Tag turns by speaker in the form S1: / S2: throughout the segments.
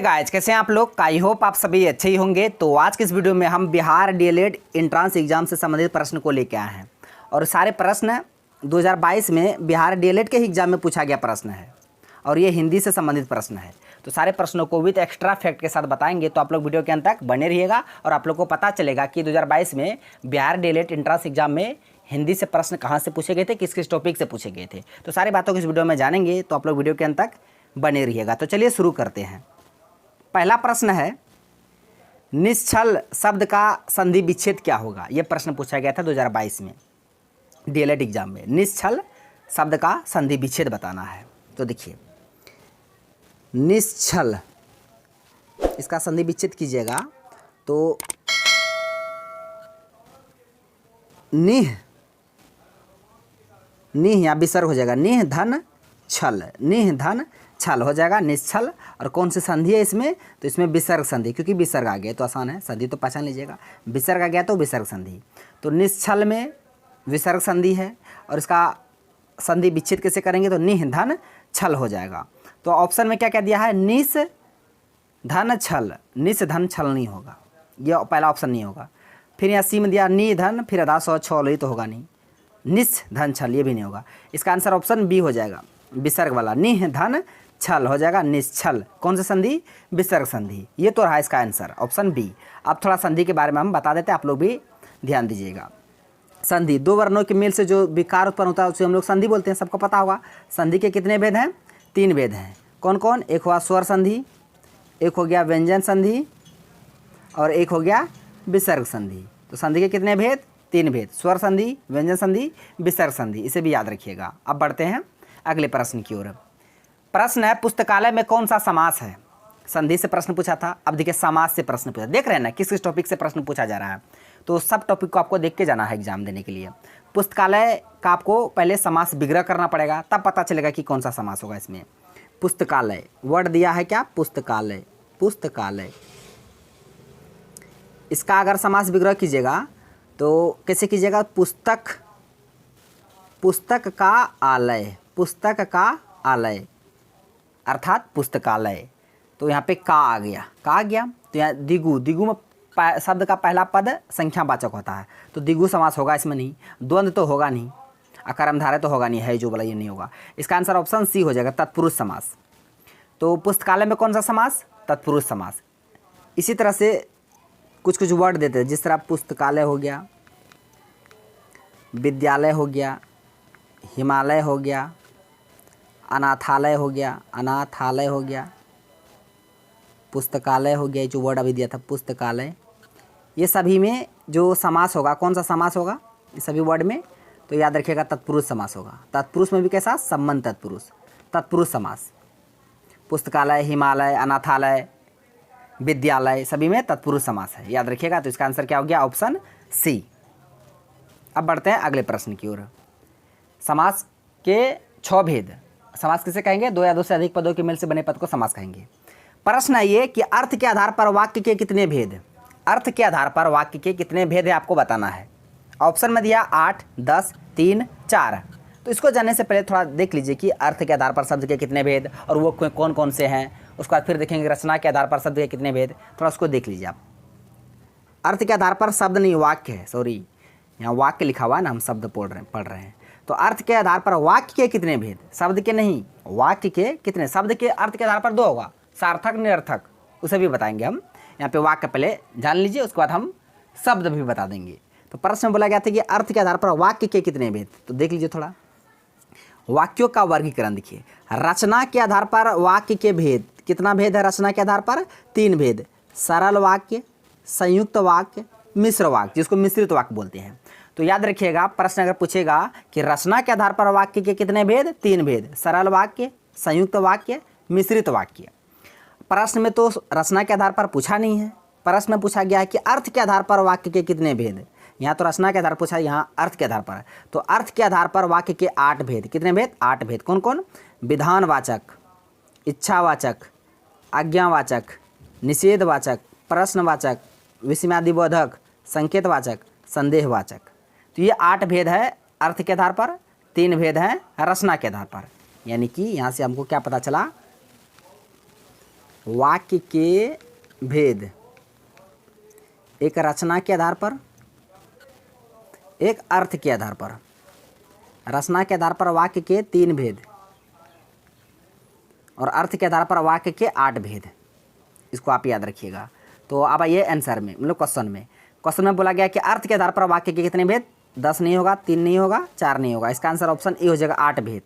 S1: Guys, कैसे हैं आप लोग? आई होप आप सभी अच्छे ही होंगे। तो आज की इस वीडियो में हम बिहार डीएलएड एंट्रेंस एग्जाम से संबंधित प्रश्न को लेकर आए हैं और सारे प्रश्न 2022 में बिहार डीएलएड के एग्जाम में पूछा गया प्रश्न है और ये हिंदी से संबंधित प्रश्न है। तो सारे प्रश्नों को विद एक्स्ट्रा फैक्ट के साथ बताएंगे, तो आप लोग वीडियो के अंत तक बने रहिएगा और आप लोग को पता चलेगा कि 2022 में बिहार डीएलएड एंट्रेंस एग्जाम में हिंदी से प्रश्न कहाँ से पूछे गए थे, किस किस टॉपिक से पूछे गए थे। तो सारी बातों को इस वीडियो में जानेंगे, तो आप लोग वीडियो के अंत तक बने रहिएगा। तो चलिए शुरू करते हैं। पहला प्रश्न है, निश्चल शब्द का संधि विच्छेद क्या होगा? यह प्रश्न पूछा गया था 2022 में डीएलएड एग्जाम में। निश्चल शब्द का संधि विच्छेद बताना है। तो देखिए, निश्चल, इसका संधि विच्छेद कीजिएगा तो निह यहाँ विसर्ग हो जाएगा, निह धन छल, निह धन छल हो जाएगा निश्चल। और कौन सी संधि है इसमें? तो इसमें विसर्ग संधि, क्योंकि विसर्ग आ गया तो आसान है, संधि तो पहचान लीजिएगा। विसर्ग आ गया तो विसर्ग संधि। तो निश्चल में विसर्ग संधि है और इसका संधि विच्छेद कैसे करेंगे? तो निह धन छल हो जाएगा। तो ऑप्शन में क्या क्या दिया है? निस धन छल, निस धन छल नहीं होगा, यह पहला ऑप्शन नहीं होगा। फिर यहाँ सी में दिया नि धन, फिर अदा सौ छल, ये तो होगा नहीं। निस धन छल, ये भी नहीं होगा। इसका आंसर ऑप्शन बी हो जाएगा, विसर्ग वाला, निह धन छल हो जाएगा निश्चल। कौन सी संधि? विसर्ग संधि। ये तो रहा इसका आंसर, ऑप्शन बी। अब थोड़ा संधि के बारे में हम बता देते हैं, आप लोग भी ध्यान दीजिएगा। संधि, दो वर्णों के मेल से जो विकार उत्पन्न होता है उसे हम लोग संधि बोलते हैं, सबको पता होगा। संधि के कितने भेद हैं? 3 भेद हैं। कौन कौन? एक हुआ स्वर संधि, एक हो गया व्यंजन संधि और एक हो गया विसर्ग संधि। तो संधि के कितने भेद? 3 भेद, स्वर संधि, व्यंजन संधि, विसर्ग संधि। इसे भी याद रखिएगा। अब बढ़ते हैं अगले प्रश्न की ओर। प्रश्न है, पुस्तकालय में कौन सा समास है? संधि से प्रश्न पूछा था, अब देखिए समास से प्रश्न पूछा। देख रहे हैं ना किस किस टॉपिक से प्रश्न पूछा जा रहा है। तो सब टॉपिक को आपको देख के जाना है एग्जाम देने के लिए। पुस्तकालय का आपको पहले समास विग्रह करना पड़ेगा, तब पता चलेगा कि कौन सा समास होगा इसमें। पुस्तकालय वर्ड दिया है क्या? पुस्तकालय, पुस्तकालय। इसका अगर समास विग्रह कीजिएगा तो कैसे कीजिएगा? पुस्तक, पुस्तक का आलय, पुस्तक का आलय अर्थात पुस्तकालय। तो यहाँ पे का आ गया, का आ गया। तो यहाँ दिगु, दिगु में शब्द का पहला पद संख्यावाचक होता है, तो दिगु समास होगा इसमें नहीं। द्वंद्व तो होगा नहीं, अकर्मधारय तो होगा नहीं, है जो बोला ये नहीं होगा। इसका आंसर ऑप्शन सी हो जाएगा, तत्पुरुष समास। तो पुस्तकालय में कौन सा समास? तत्पुरुष समास। इसी तरह से कुछ कुछ वर्ड देते हैं, जिस तरह पुस्तकालय हो गया, विद्यालय हो गया, हिमालय हो गया, अनाथालय हो गया, अनाथालय हो गया, पुस्तकालय हो गया, जो वर्ड अभी दिया था पुस्तकालय। ये सभी में जो समास होगा, कौन सा समास होगा इस सभी वर्ड में? तो याद रखिएगा, तत्पुरुष समास होगा। तत्पुरुष में भी कैसा? संबंध तत्पुरुष, तत्पुरुष समास। पुस्तकालय, हिमालय, अनाथालय, विद्यालय, सभी में तत्पुरुष समास है, याद रखिएगा। तो इसका आंसर क्या हो गया? Option C. अब बढ़ते हैं अगले प्रश्न की ओर। समास के 6 भेद। समास किसे कहेंगे? 2 या 2 से अधिक पदों के मेल से बने पद को समास कहेंगे। प्रश्न है ये कि अर्थ के आधार पर वाक्य के कितने भेद? अर्थ के आधार पर वाक्य के कितने भेद है आपको बताना है। ऑप्शन में दिया 8, 10, 3, 4। तो इसको जानने से पहले थोड़ा देख लीजिए कि अर्थ के आधार पर शब्द के कितने भेद और वो कौन कौन से हैं। उसके बाद फिर देखेंगे रचना के आधार पर शब्द के कितने भेद, थोड़ा उसको देख लीजिए आप। अर्थ के आधार पर शब्द नहीं, वाक्य है, सॉरी यहाँ वाक्य लिखा हुआ है ना, हम शब्द पढ़ रहे हैं। तो अर्थ के आधार पर वाक्य के कितने भेद? शब्द के नहीं, वाक्य के कितने। शब्द के अर्थ के आधार पर 2 होगा, सार्थक, निरर्थक, उसे भी बताएंगे हम। यहाँ पे वाक्य पहले जान लीजिए, उसके बाद हम शब्द भी बता देंगे। तो प्रश्न में बोला गया था कि अर्थ के आधार पर वाक्य के कितने भेद, तो देख लीजिए थोड़ा। वाक्यों का वर्गीकरण देखिए। रचना के आधार पर वाक्य के भेद, कितना भेद है रचना के आधार पर? 3 भेद। सरल वाक्य, संयुक्त वाक्य, मिश्र वाक्य, जिसको मिश्रित वाक्य बोलते हैं। तो याद रखिएगा, प्रश्न अगर पूछेगा कि रचना के आधार पर वाक्य के कितने भेद? 3 भेद। सरल वाक्य, संयुक्त वाक्य, मिश्रित वाक्य। प्रश्न में तो रचना के आधार पर पूछा नहीं है, प्रश्न में पूछा गया है कि अर्थ के आधार पर वाक्य के कितने भेद। यहाँ तो रचना के आधार पर पूछा, यहाँ अर्थ के आधार पर। तो अर्थ के आधार पर वाक्य के 8 भेद। कितने भेद? 8 भेद। कौन कौन? विधानवाचक, इच्छावाचक, आज्ञावाचक, निषेधवाचक, प्रश्नवाचक, विस्मयादिबोधक, संकेतवाचक, संदेहवाचक। तो ये 8 भेद है अर्थ के आधार पर, 3 भेद हैं रचना के आधार पर। यानी कि यहाँ से हमको क्या पता चला? वाक्य के भेद, एक रचना के आधार पर, एक अर्थ के आधार पर। रचना के आधार पर वाक्य के 3 भेद और अर्थ के आधार पर वाक्य के 8 भेद। इसको आप याद रखिएगा। तो अब आइए आंसर में, मतलब क्वेश्चन में बोला गया कि अर्थ के आधार पर वाक्य के कितने भेद? 10 नहीं होगा, 3 नहीं होगा, 4 नहीं होगा। इसका आंसर ऑप्शन ए हो जाएगा, 8 भेद।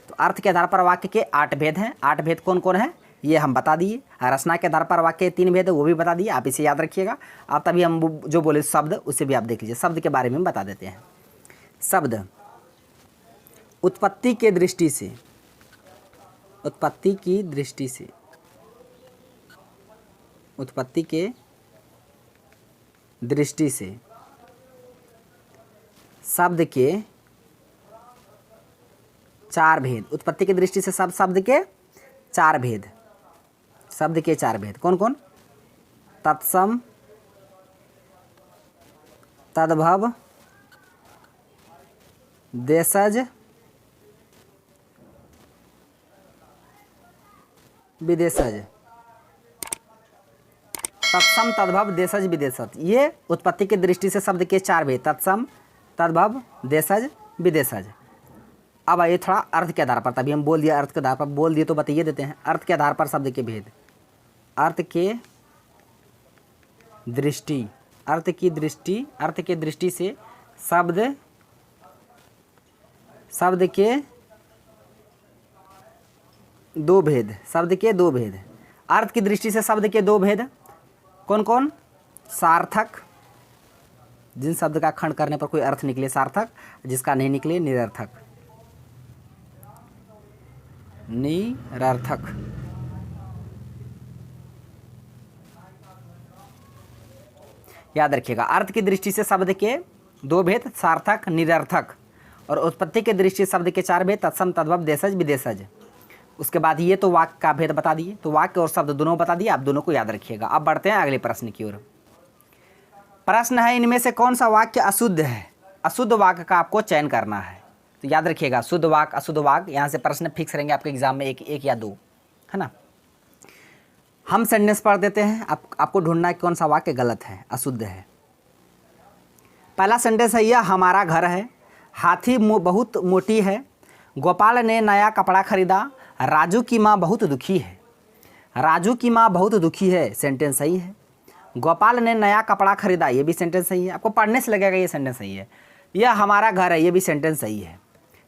S1: तो अर्थ के आधार पर वाक्य के 8 भेद हैं। 8 भेद कौन कौन है ये हम बता दिए। रचना के आधार पर वाक्य के 3 भेद है वो भी बता दिए, आप इसे याद रखिएगा। अब तभी हम जो बोले शब्द उसे भी आप देख लीजिए। शब्द के बारे में बता देते हैं। शब्द उत्पत्ति के दृष्टि से, उत्पत्ति की दृष्टि से, उत्पत्ति के दृष्टि से शब्द के 4 भेद। उत्पत्ति की दृष्टि से शब्द के 4 भेद, शब्द के 4 भेद कौन कौन? तत्सम, तद्भव, देशज, विदेशज। तत्सम, तद्भव, देशज, विदेशज, ये उत्पत्ति की दृष्टि से शब्द के 4 भेद। तत्सम, तद्भव, देशज, विदेशज। अब आइए थोड़ा अर्थ के आधार पर, तभी हम बोल दिया अर्थ के आधार पर, बोल दिए तो बताइए देते हैं। अर्थ के आधार पर शब्द के भेद, अर्थ के दृष्टि, अर्थ की दृष्टि, अर्थ के दृष्टि से शब्द के 2 भेद, शब्द के 2 भेद। अर्थ की दृष्टि से शब्द के 2 भेद कौन कौन? सार्थक, जिन शब्द का खंड करने पर कोई अर्थ निकले सार्थक, जिसका नहीं निकले निरर्थक, निरर्थक। याद रखिएगा, अर्थ की दृष्टि से शब्द के 2 भेद, सार्थक, निरर्थक। और उत्पत्ति की दृष्टि से शब्द के 4 भेद, तत्सम, तद्भव, देशज, विदेशज। उसके बाद ये तो वाक्य का भेद बता दिए, तो वाक्य और शब्द दोनों बता दिए, आप दोनों को याद रखिएगा। अब बढ़ते हैं अगले प्रश्न की ओर। प्रश्न है, इनमें से कौन सा वाक्य अशुद्ध है? अशुद्ध वाक्य का आपको चयन करना है। तो याद रखिएगा, शुद्ध वाक्य, अशुद्ध वाक्य, यहाँ से प्रश्न फिक्स रहेंगे आपके एग्जाम में, एक या 2, है ना। हम सेंटेंस पढ़ देते हैं, आपको ढूंढना है कौन सा वाक्य गलत है, अशुद्ध है। पहला सेंटेंस है, यह हमारा घर है, हाथी बहुत मोटी है, गोपाल ने नया कपड़ा खरीदा, राजू की माँ बहुत दुखी है। राजू की माँ बहुत दुखी है, सेंटेंस सही है। गोपाल ने नया कपड़ा खरीदा, ये भी सेंटेंस सही है। आपको पढ़ने से लगेगा ये सेंटेंस सही है। यह हमारा घर है, ये भी सेंटेंस सही है।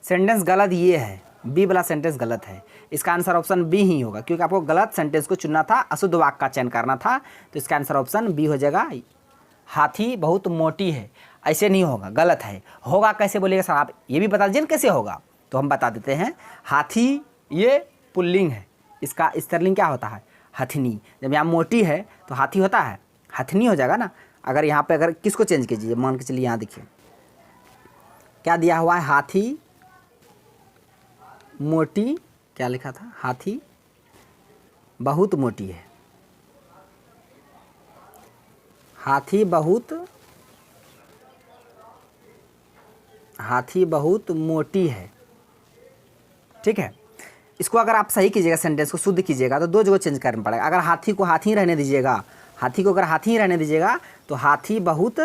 S1: सेंटेंस गलत ये है, बी वाला सेंटेंस गलत है। इसका आंसर ऑप्शन बी ही होगा, क्योंकि आपको गलत सेंटेंस को चुनना था, अशुद्ध वाक्य का चयन करना था। तो इसका आंसर ऑप्शन बी हो जाएगा, हाथी बहुत मोटी है। ऐसे नहीं होगा, गलत है। होगा कैसे बोलिएगा सर आप, ये भी बता दीजिए कैसे होगा। तो हम बता देते हैं, हाथी ये पुल्लिंग है, इसका स्त्रीलिंग क्या होता है? हथनी। जब यहाँ मोटी है तो हाथी होता है, हथनी हो जाएगा ना। अगर यहाँ पे अगर किसको चेंज कीजिए, मान के चलिए यहाँ देखिए क्या दिया हुआ है, हाथी मोटी, क्या लिखा था? हाथी बहुत मोटी है, हाथी बहुत मोटी है। ठीक है, इसको अगर आप सही कीजिएगा, सेंटेंस को शुद्ध कीजिएगा, तो 2 जगह चेंज करना पड़ेगा। अगर हाथी को हाथी रहने दीजिएगा, हाथी को अगर हाथी ही रहने दीजिएगा तो हाथी बहुत,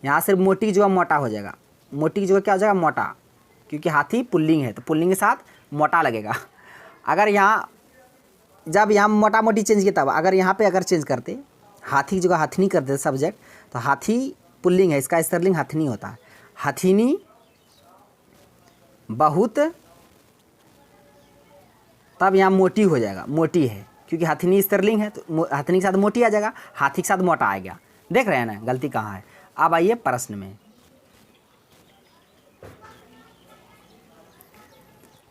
S1: यहाँ से मोटी की जगह मोटा हो जाएगा। मोटी की जगह क्या हो जाएगा? मोटा, क्योंकि हाथी पुल्लिंग है तो पुल्लिंग के साथ मोटा लगेगा। अगर यहाँ जब यहाँ मोटा मोटी चेंज किया, तब अगर यहाँ पे अगर चेंज करते, हाथी की जगह हथनी कर देते सब्जेक्ट, तो हाथी पुल्लिंग है, इसका स्त्रीलिंग हथनी होता है। हथनी बहुत, तब यहाँ मोटी हो जाएगा, मोटी है, क्योंकि हथनी स्त्रीलिंग है तो हथनी के साथ मोटी आ जाएगा, हाथी के साथ मोटा आ गया। देख रहे हैं ना गलती कहाँ है। अब आइए प्रश्न में।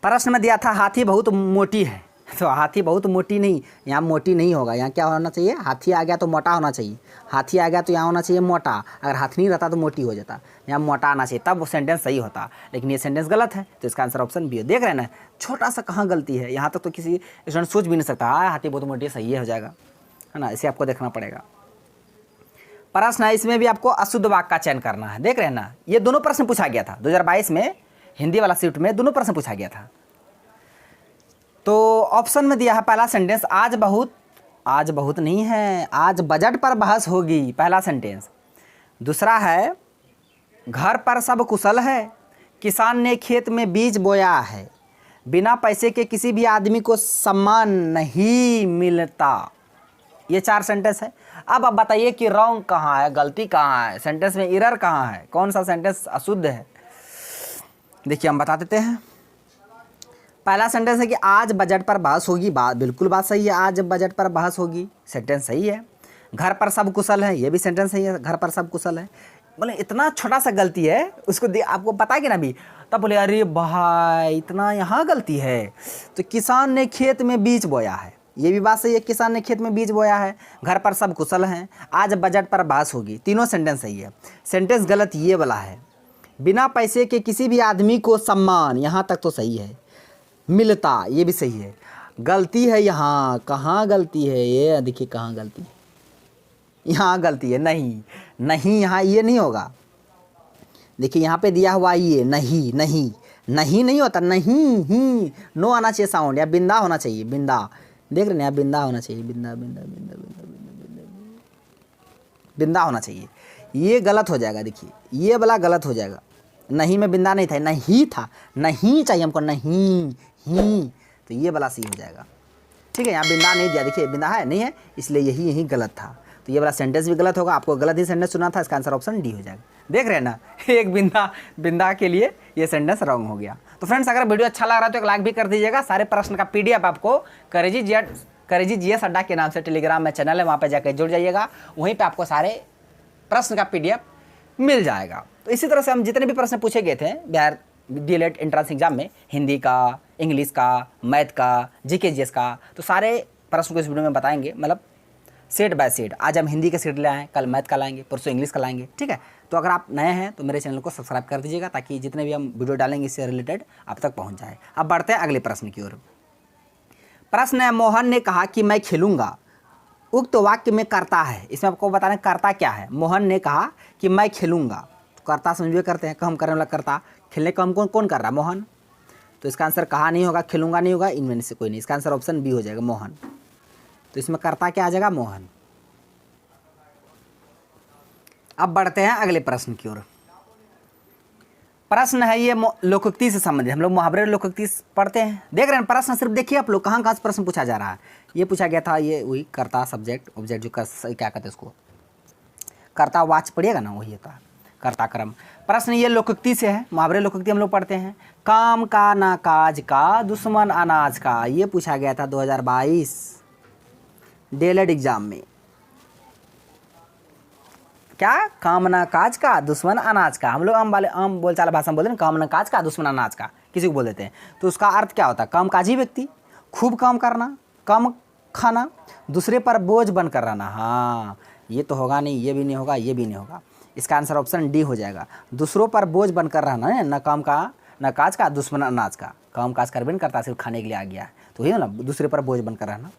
S1: प्रश्न में दिया था हाथी बहुत मोटी है, तो हाथी बहुत मोटी नहीं, यहाँ मोटी नहीं होगा। यहाँ क्या होना चाहिए? हाथी आ गया तो मोटा होना चाहिए, हाथी आ गया तो यहाँ होना चाहिए मोटा। अगर हाथी नहीं रहता तो मोटी हो जाता, यहाँ मोटा आना चाहिए, तब वो सेंटेंस सही होता। लेकिन ये सेंटेंस गलत है, तो इसका आंसर ऑप्शन बी है। देख रहे हैं ना, छोटा सा कहाँ गलती है। यहाँ तक तो किसी स्टूडेंट सोच भी नहीं सकता, हाँ हाथी बहुत मोटी है, सही हो जाएगा, है ना। इसे आपको देखना पड़ेगा। प्रश्न है, इसमें भी आपको अशुद्ध वाक्य का चयन करना है। देख रहे हैं ना, ये दोनों प्रश्न पूछा गया था 2022 में, हिंदी वाला शिफ्ट में दोनों प्रश्न पूछा गया था। तो ऑप्शन में दिया है पहला सेंटेंस, आज बहुत नहीं है, आज बजट पर बहस होगी, पहला सेंटेंस। दूसरा है घर पर सब कुशल है, किसान ने खेत में बीज बोया है, बिना पैसे के किसी भी आदमी को सम्मान नहीं मिलता। ये 4 सेंटेंस है। अब आप बताइए कि रॉन्ग कहाँ है, गलती कहाँ है, सेंटेंस में एरर कहाँ है, कौन सा सेंटेंस अशुद्ध है। देखिए हम बता देते हैं। पहला सेंटेंस है कि आज बजट पर बहस होगी, बिल्कुल बात सही है, आज बजट पर बहस होगी, सेंटेंस सही है। घर पर सब कुशल है, ये भी सेंटेंस सही है, घर पर सब कुशल है। बोले इतना छोटा सा गलती है, उसको आपको पता है कि ना भी, तब बोले अरे भाई इतना यहाँ गलती है। तो किसान ने खेत में बीज बोया है, ये भी बात सही है, किसान ने खेत में बीज बोया है, घर पर सब कुशल हैं, आज बजट पर बहस होगी, तीनों सेंटेंस सही है। सेंटेंस गलत ये वाला है, बिना पैसे के किसी भी आदमी को सम्मान, यहाँ तक तो सही है, मिलता, ये भी सही है। गलती है यहाँ, कहाँ गलती है, ये देखिए कहाँ गलती है, यहाँ गलती है, नहीं यहाँ ये नहीं होगा। देखिए यहाँ पे दिया हुआ ये नहीं होता, नहीं नो आना चाहिए साउंड, या बिंदा होना चाहिए, बिंदा, देख रहे हैं यहाँ बिंदा होना चाहिए, बिंदा होना चाहिए, ये गलत हो जाएगा। देखिए ये वाला गलत हो जाएगा, नहीं में बिंदा नहीं था, नहीं चाहिए हमको, नहीं, तो ये वाला सही हो जाएगा। ठीक है, यहाँ बिंदा नहीं दिया, देखिए बिंदा है नहीं है, इसलिए यही गलत था, तो ये वाला सेंटेंस भी गलत होगा। आपको गलत ही सेंटेंस सुना था, इसका आंसर ऑप्शन डी हो जाएगा। देख रहे हैं ना, एक बिंदा के लिए ये सेंटेंस रॉन्ग हो गया। तो फ्रेंड्स अगर वीडियो अच्छा लग रहा है तो एक लाइक भी कर दीजिएगा। सारे प्रश्न का PDF आपको करेजी GS अड्डा के नाम से टेलीग्राम में चैनल है, वहाँ पर जाकर जुड़ जाइएगा, वहीं पर आपको सारे प्रश्न का PDF मिल जाएगा। तो इसी तरह से हम जितने भी प्रश्न पूछे गए थे बिहार DLED एंट्रेंस एग्जाम में, हिंदी का, इंग्लिश का, मैथ का, GK GS का, तो सारे प्रश्न को इस वीडियो में बताएंगे, मतलब सेट बाय सेट। आज हम हिंदी का सेट ले आएँ, कल मैथ का लाएंगे, परसों इंग्लिश का लाएंगे। ठीक है, तो अगर आप नए हैं तो मेरे चैनल को सब्सक्राइब कर दीजिएगा, ताकि जितने भी हम वीडियो डालेंगे इससे रिलेटेड आप तक पहुंच जाए। अब बढ़ते हैं अगले प्रश्न की ओर। प्रश्न है, मोहन ने कहा कि मैं खेलूंगा, उक्त वाक्य में कर्ता है, इसमें आपको बताना कर्ता क्या है। मोहन ने कहा कि मैं खेलूंगा, तो कर्ता समझिए करते हैं, काम करने वाला कर्ता, खेलने का काम कौन कर रहा है, मोहन। तो इसका आंसर कहा नहीं होगा, खेलूंगा नहीं होगा, इनमें से कोई नहीं, इसका आंसर ऑप्शन बी हो जाएगा, मोहन। तो इसमें कर्ता क्या आ जाएगा, मोहन। अब बढ़ते हैं अगले प्रश्न की ओर। प्रश्न है ये लोकोक्ति से संबंधित, हम लोग मुहावरे लोकोक्ति पढ़ते हैं। देख रहे हैं प्रश्न, सिर्फ देखिए आप लोग कहाँ से प्रश्न पूछा जा रहा है। ये पूछा गया था, ये वही कर्ता सब्जेक्ट ऑब्जेक्ट, जो क्या कहते हैं उसको, कर्ता वाच पढ़िएगा ना, वही होता है कर्ता क्रम। प्रश्न ये लोकोक्ति से है, मुहावरे लोकोक्ति हम लोग पढ़ते हैं। काम का ना काज का, दुश्मन अनाज का, ये पूछा गया था 2022 DLED एग्जाम में। क्या, काम ना काज का, दुश्मन अनाज का। हम लोग आम बोलचाल भाषा में बोलते हैं काम ना काज का, दुश्मन अनाज का, किसी को बोल देते हैं। तो उसका अर्थ क्या होता है, काम काजी व्यक्ति, खूब काम करना, कम खाना, दूसरे पर बोझ बनकर रहना। हाँ, ये तो होगा नहीं, ये भी नहीं होगा, ये भी नहीं होगा, इसका आंसर ऑप्शन डी हो जाएगा। दूसरों पर बोझ बनकर रहना है, न काम का न काज का, दुश्मन अनाज का। काम काज कर भी नहीं करता, सिर्फ खाने के लिए आ गया है, तो ये ना दूसरे पर बोझ बनकर रहना।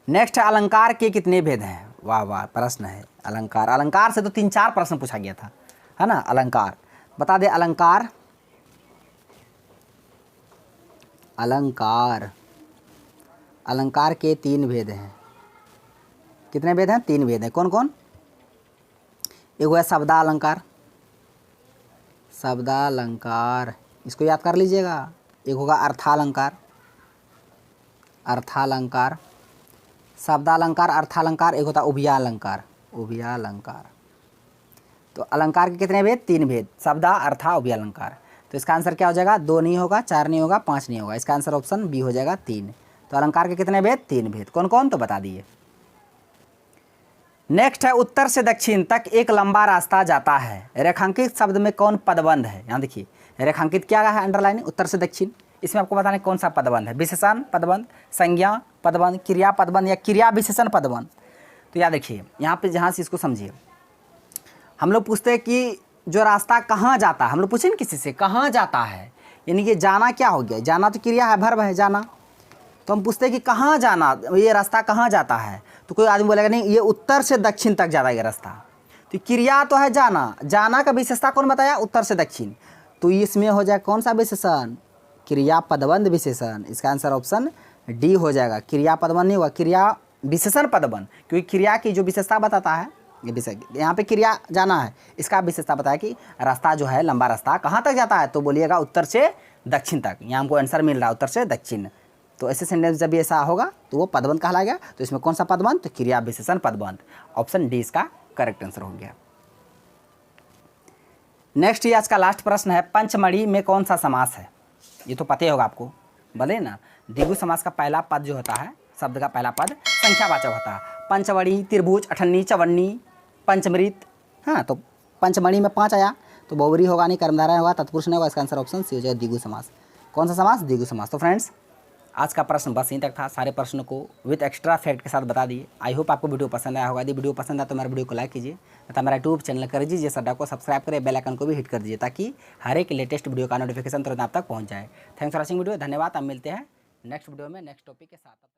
S1: नेक्स्ट है, अलंकार के कितने भेद हैं। वाह वाह प्रश्न है, अलंकार से तो 3-4 प्रश्न पूछा गया था, है ना। अलंकार बता दे, अलंकार के 3 भेद हैं। कितने भेद हैं, 3 भेद हैं। कौन कौन, एक है शब्दालंकार, इसको याद कर लीजिएगा। एक होगा अर्थालंकार, शब्दालंकार, अर्थालंकार, एक होता है उभयालंकार। तो अलंकार के कितने भेद, 3 भेद, शब्दा, अर्था, उभयालंकार। तो इसका आंसर क्या हो जाएगा, 2 नहीं होगा, 4 नहीं होगा, 5 नहीं होगा, इसका आंसर ऑप्शन बी हो जाएगा, 3। तो अलंकार के कितने भेद, 3 भेद। कौन कौन, तो बता दिए। नेक्स्ट है, उत्तर से दक्षिण तक एक लंबा रास्ता जाता है, रेखांकित शब्द में कौन पदबंध है। यहाँ देखिए रेखांकित क्या है, अंडरलाइन, उत्तर से दक्षिण। इसमें आपको बताना कौन सा पदबंध है, विशेषण पदबंध, संज्ञा पदबंध, क्रिया पदबंध, या क्रिया विशेषण पदबंध। तो याद रखिए, यहाँ पे जहाँ से इसको समझिए, हम लोग पूछते हैं कि जो रास्ता कहाँ जाता है, हम लोग पूछे ना किसी से कहाँ जाता है, यानी कि जाना क्या हो गया, जाना तो क्रिया है, भर्ब है जाना। तो हम पूछते हैं कि कहाँ जाना, ये रास्ता कहाँ जाता है, तो कोई आदमी बोलेगा नहीं ये उत्तर से दक्षिण तक जाता है ये रास्ता। तो क्रिया तो है जाना, जाना का विशेषता कौन बताया, उत्तर से दक्षिण। तो इसमें हो जाए कौन सा विशेषण, क्रिया पदबंध विशेषण, इसका आंसर ऑप्शन डी हो जाएगा। क्रिया पदबंध नहीं होगा, क्रिया विशेषण पदबंध, क्योंकि क्रिया की जो विशेषता बताता है, ये विषय यहाँ पे क्रिया जाना है, इसका विशेषता बताया कि रास्ता जो है लंबा रास्ता कहाँ तक जाता है, तो बोलिएगा उत्तर से दक्षिण तक। यहाँ हमको आंसर मिल रहा है उत्तर से दक्षिण। तो ऐसे सेंटेंस जब ऐसा होगा तो वो पदबंध कहलाएगा। तो इसमें कौन सा पदबंध, तो क्रिया विशेषण पदबंध, ऑप्शन डी इसका करेक्ट आंसर हो गया। नेक्स्ट ये आज का लास्ट प्रश्न है, पंचमढ़ी में कौन सा समास है? ये तो पता ही होगा आपको, बोले ना, द्विगु समास का पहला पद जो होता है, शब्द का पहला पद संख्यावाचक होता है। पंचमढ़ी, त्रिभुज, अठन्नी, चवन्नी, पंचमृत। हाँ, तो पंचमढ़ी में 5 आया तो बहुवरी होगा नहीं, कर्मधारय होगा, तत्पुरुष नहीं होगा। इसका आंसर ऑप्शन सी हो जाएगा, द्विगु समास। कौन सा समास? द्विगु समास। तो फ्रेंड्स आज का प्रश्न बस यहीं तक था। सारे प्रश्नों को विद एक्स्ट्रा फैक्ट के साथ बता दिए। आई होप आपको वीडियो पसंद आया होगा। यदि वीडियो पसंद आया तो मेरे वीडियो को लाइक कीजिए तथा मेरा यूट्यूब चैनल कर दीजिए सड्डा को सब्सक्राइब करें, बेल आइकन को भी हिट कर दीजिए ताकि हर एक लेटेस्ट वीडियो का नोटिफिकेशन तुरंत आप तक पहुंच जाए। थैंक्स फॉर वॉचिंग वीडियो, धन्यवाद। अब मिलते हैं नेक्स्ट वीडियो में नेक्स्ट टॉपिक के साथ।